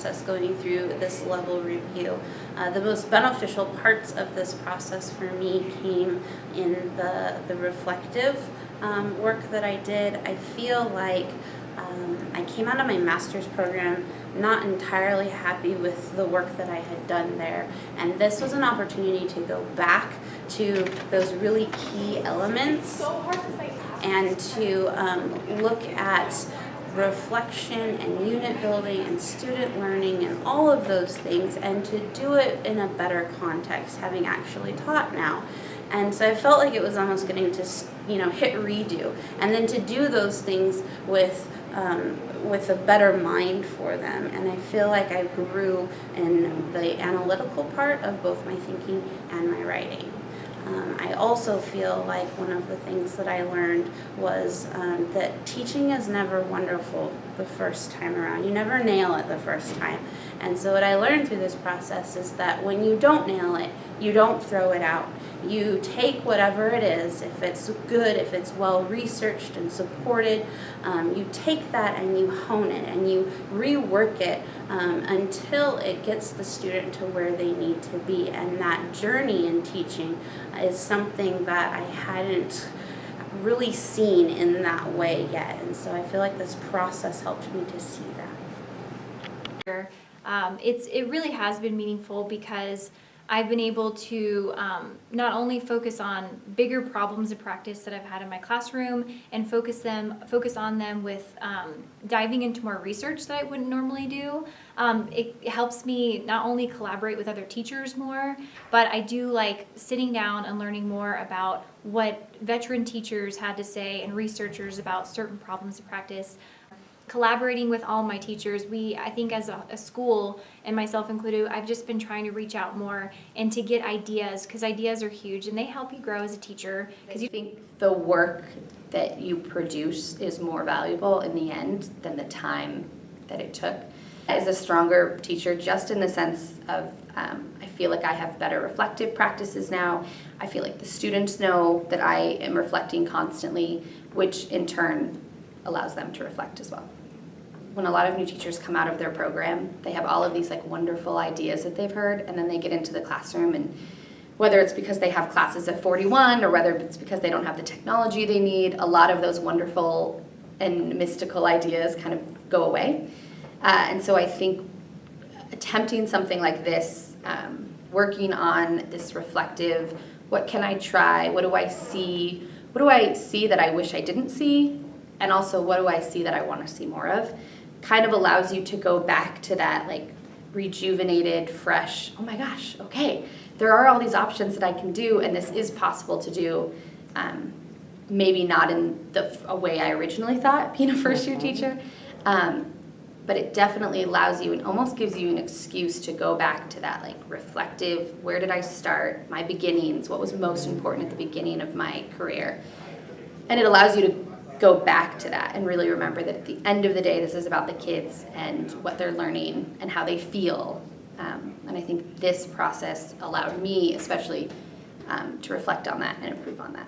process going through this level review. The most beneficial parts of this process for me came in the reflective work that I did. I feel like I came out of my master's program not entirely happy with the work that I had done there, and this was an opportunity to go back to those really key elements and to look at reflection and unit building and student learning and all of those things, and to do it in a better context, having actually taught now. And so I felt like it was almost getting to, hit redo, and then to do those things with a better mind for them. And I feel like I grew in the analytical part of both my thinking and my writing. I also feel like one of the things that I learned was that teaching is never wonderful the first time around. You never nail it the first time. And so what I learned through this process is that when you don't nail it, you don't throw it out. You take whatever it is, if it's good, if it's well researched and supported, you take that and you hone it and you rework it until it gets the student to where they need to be. And that journey in teaching is something that I hadn't really seen in that way yet. And so I feel like this process helped me to see that. It really has been meaningful because I've been able to not only focus on bigger problems of practice that I've had in my classroom and focus on them with diving into more research that I wouldn't normally do. It helps me not only collaborate with other teachers more, but I do like sitting down and learning more about what veteran teachers had to say and researchers about certain problems of practice. Collaborating with all my teachers, I think as a school, and myself included, I've just been trying to reach out more and to get ideas, because ideas are huge and they help you grow as a teacher. Because you think the work that you produce is more valuable in the end than the time that it took. As a stronger teacher, just in the sense of I feel like I have better reflective practices now. I feel like the students know that I am reflecting constantly, which in turn allows them to reflect as well. When a lot of new teachers come out of their program, they have all of these wonderful ideas that they've heard, and then they get into the classroom, and whether it's because they have classes of 41 or whether it's because they don't have the technology they need, a lot of those wonderful and mystical ideas kind of go away. And so I think attempting something like this, working on this reflective, what can I try, what do I see that I wish I didn't see, and also what do I see that I want to see more of, kind of allows you to go back to that rejuvenated, fresh, oh my gosh, okay, there are all these options that I can do, and this is possible to do. Maybe not in a way I originally thought, being a first-year teacher, but it definitely allows you and almost gives you an excuse to go back to that reflective, where did I start, my beginnings, what was most important at the beginning of my career. And it allows you to go back to that and really remember that at the end of the day, this is about the kids and what they're learning and how they feel. And I think this process allowed me especially to reflect on that and improve on that.